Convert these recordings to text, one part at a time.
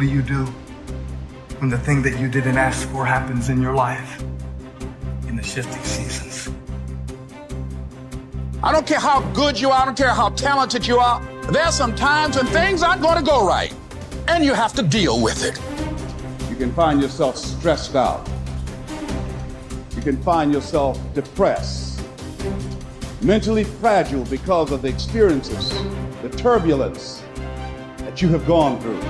do you do when the thing that you didn't ask for happens in your life in the shifting seasons? I don't care how good you are, I don't care how talented you are. There are some times when things aren't going to go right, and you have to deal with it. You can find yourself stressed out. You can find yourself depressed, mentally fragile because of the experiences, the turbulence that you have gone through.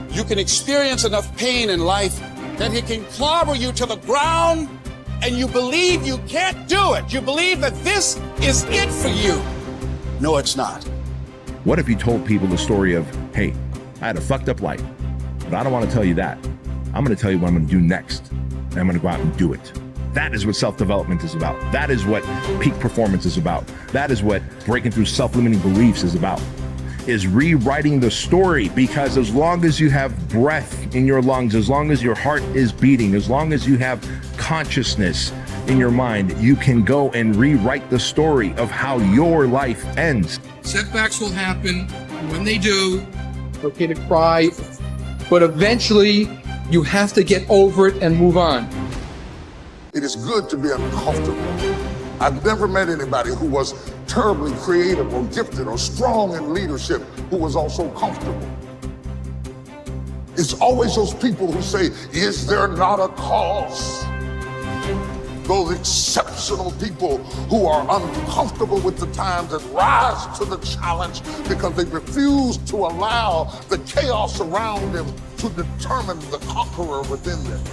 You can experience enough pain in life that it can clobber you to the ground, and you believe you can't do it. You believe that this is it for you. No, it's not. What if you told people the story of, hey, I had a fucked up life, but I don't want to tell you that. I'm going to tell you what I'm going to do next, and I'm going to go out and do it. That is what self-development is about. That is what peak performance is about. That is what breaking through self-limiting beliefs is about, is rewriting the story. Because as long as you have breath in your lungs, as long as your heart is beating, as long as you have consciousness in your mind, you can go and rewrite the story of how your life ends. Setbacks will happen. When they do, it's okay to cry, but eventually you have to get over it and move on. It is good to be uncomfortable. I've never met anybody who was terribly creative or gifted or strong in leadership who was also comfortable. It's always those people who say, is there not a cause? Those exceptional people who are uncomfortable with the times and rise to the challenge because they refuse to allow the chaos around them to determine the conqueror within them.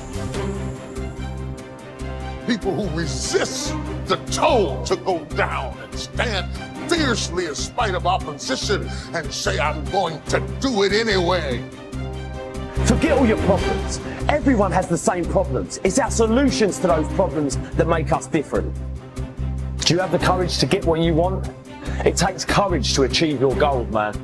People who resist the toll to go down and stand fiercely in spite of opposition and say, I'm going to do it anyway. Forget all your problems. Everyone has the same problems. It's our solutions to those problems that make us different. Do you have the courage to get what you want? It takes courage to achieve your goals, man.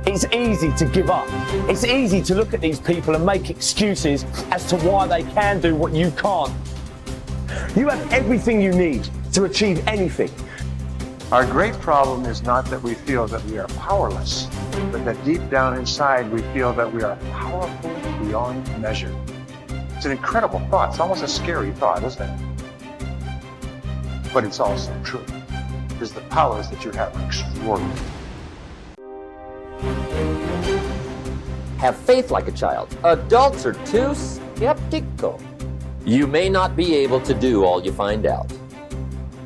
It's easy to give up. It's easy to look at these people and make excuses as to why they can do what you can't. You have everything you need to achieve anything. Our great problem is not that we feel that we are powerless, but that deep down inside we feel that we are powerful beyond measure. It's an incredible thought. It's almost a scary thought, isn't it? But it's also true, because the powers that you have are extraordinary. Have faith like a child. Adults are too skeptical. You may not be able to do all you find out.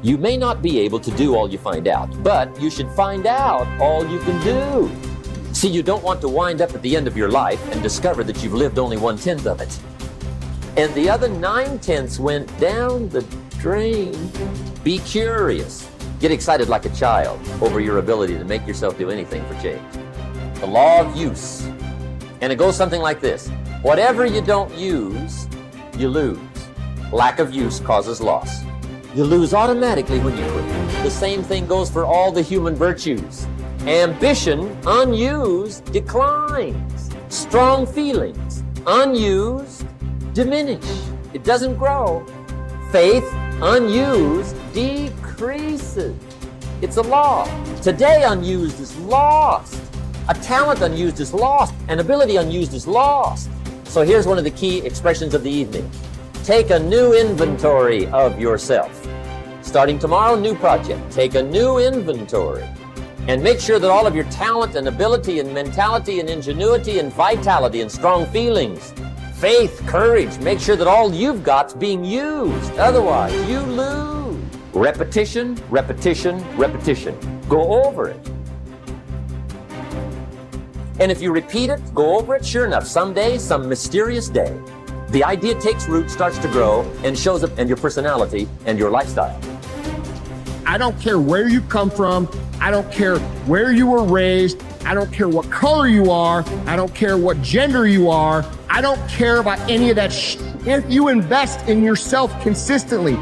You may not be able to do all you find out, but you should find out all you can do. See, you don't want to wind up at the end of your life and discover that you've lived only 1/10 of it. And the other 9/10 went down the drain. Be curious. Get excited like a child over your ability to make yourself do anything for change. The law of use. And it goes something like this. Whatever you don't use, you lose. Lack of use causes loss. You lose automatically when you quit. The same thing goes for all the human virtues. Ambition, unused, declines. Strong feelings, unused, diminish. It doesn't grow. Faith, unused, decreases. It's a law. Today unused is lost. A talent unused is lost. An ability unused is lost. So here's one of the key expressions of the evening. Take a new inventory of yourself. Starting tomorrow, new project. Take a new inventory and make sure that all of your talent and ability and mentality and ingenuity and vitality and strong feelings, faith, courage, make sure that all you've got's being used. Otherwise, you lose. Repetition, repetition, repetition. Go over it. And if you repeat it, go over it, sure enough, someday, some mysterious day, the idea takes root, starts to grow, and shows up in your personality and your lifestyle. I don't care where you come from. I don't care where you were raised. I don't care what color you are. I don't care what gender you are. I don't care about any of that If you invest in yourself consistently,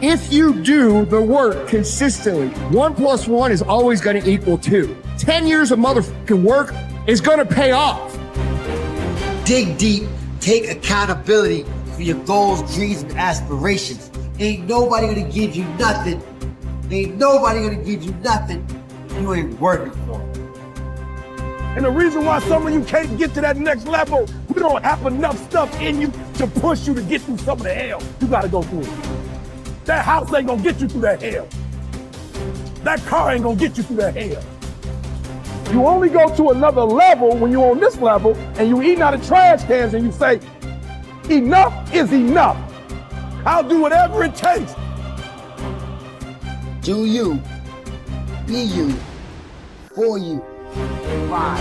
if you do the work consistently, 1 + 1 is always going to equal 2. 10 years of motherfucking work is going to pay off. Dig deep. Take accountability for your goals, dreams, and aspirations. Ain't nobody gonna give you nothing. Ain't nobody gonna give you nothing you ain't working for. And the reason why some of you can't get to that next level, we don't have enough stuff in you to push you to get through some of the hell you gotta go through. That house ain't gonna get you through that hell. That car ain't gonna get you through that hell. You only go to another level when you're on this level and you eating out of trash cans and you say, enough is enough. I'll do whatever it takes. Do you, be you, for you. Five.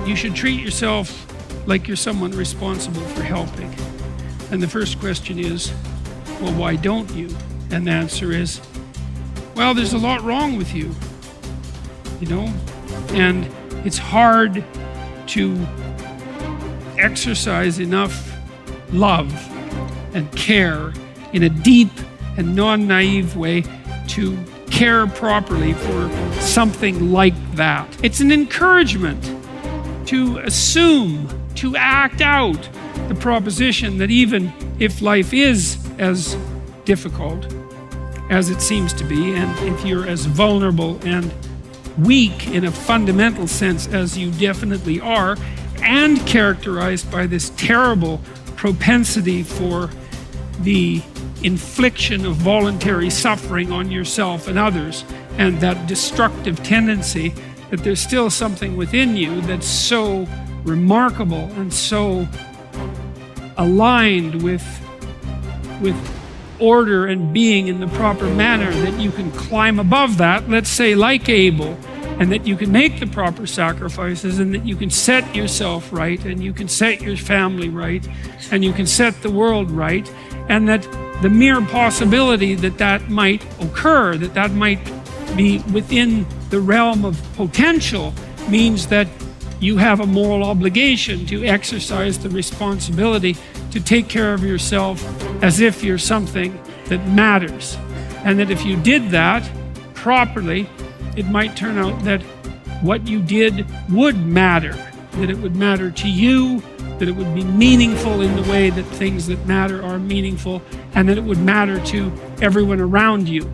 You should treat yourself like you're someone responsible for helping. And the first question is, well, why don't you? And the answer is, well, there's a lot wrong with you, you know? And it's hard to exercise enough love and care in a deep and non-naive way to care properly for something like that. It's an encouragement to assume, to act out the proposition that even if life is as difficult as it seems to be, and if you're as vulnerable and weak in a fundamental sense as you definitely are, and characterized by this terrible propensity for the infliction of voluntary suffering on yourself and others, and that destructive tendency, that there's still something within you that's so remarkable and so aligned with order and being in the proper manner that you can climb above that, let's say like Abel, and that you can make the proper sacrifices, and that you can set yourself right, and you can set your family right, and you can set the world right, and that the mere possibility that that might occur, that that might be within the realm of potential, means that you have a moral obligation to exercise the responsibility to take care of yourself as if you're something that matters. And that if you did that properly, it might turn out that what you did would matter, that it would matter to you, that it would be meaningful in the way that things that matter are meaningful, and that it would matter to everyone around you.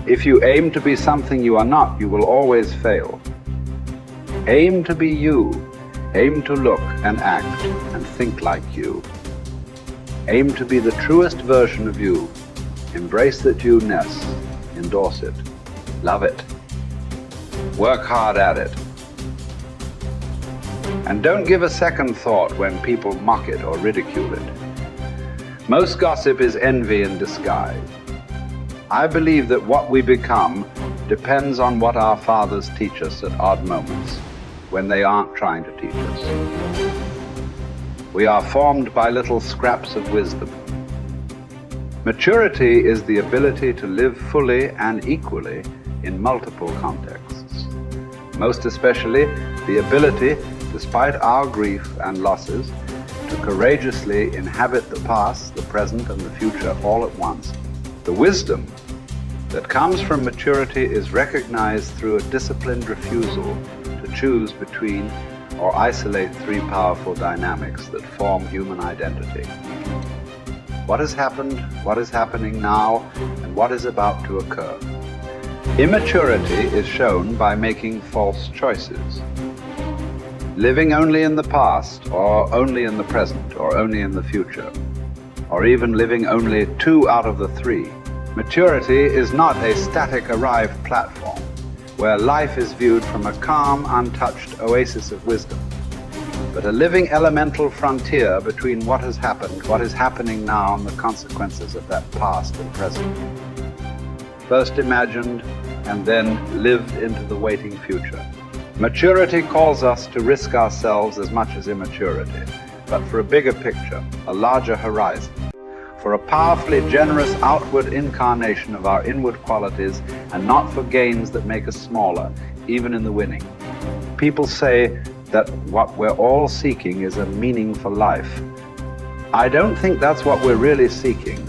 If you aim to be something you are not, you will always fail. Aim to be you. Aim to look and act and think like you. Aim to be the truest version of you. Embrace that you-ness. Endorse it. Love it. Work hard at it. And don't give a second thought when people mock it or ridicule it. Most gossip is envy in disguise. I believe that what we become depends on what our fathers teach us at odd moments, when they aren't trying to teach us. We are formed by little scraps of wisdom. Maturity is the ability to live fully and equally in multiple contexts. Most especially, the ability, despite our grief and losses, to courageously inhabit the past, the present, and the future all at once. The wisdom that comes from maturity is recognized through a disciplined refusal to choose between or isolate three powerful dynamics that form human identity. What has happened, what is happening now, and what is about to occur. Immaturity is shown by making false choices. Living only in the past, or only in the present, or only in the future, or even living only 2 out of the 3. Maturity is not a static arrived platform where life is viewed from a calm, untouched oasis of wisdom, but a living elemental frontier between what has happened, what is happening now, and the consequences of that past and present. First imagined and then lived into the waiting future. Maturity calls us to risk ourselves as much as immaturity, but for a bigger picture, a larger horizon, for a powerfully generous outward incarnation of our inward qualities, and not for gains that make us smaller, even in the winning. People say that what we're all seeking is a meaningful life. I don't think that's what we're really seeking.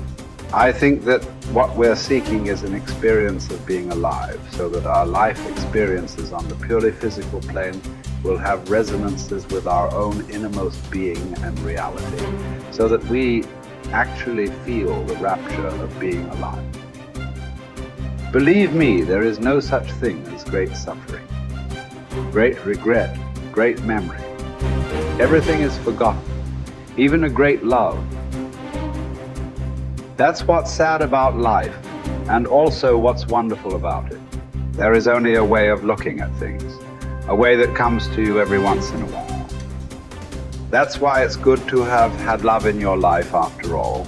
I think that what we're seeking is an experience of being alive, so that our life experiences on the purely physical plane will have resonances with our own innermost being and reality, so that we actually feel the rapture of being alive. Believe me, there is no such thing as great suffering, great regret, great memory. Everything is forgotten, even a great love. That's what's sad about life, and also what's wonderful about it. There is only a way of looking at things, a way that comes to you every once in a while. That's why it's good to have had love in your life after all,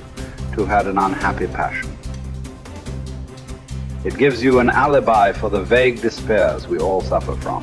to have had an unhappy passion. It gives you an alibi for the vague despairs we all suffer from.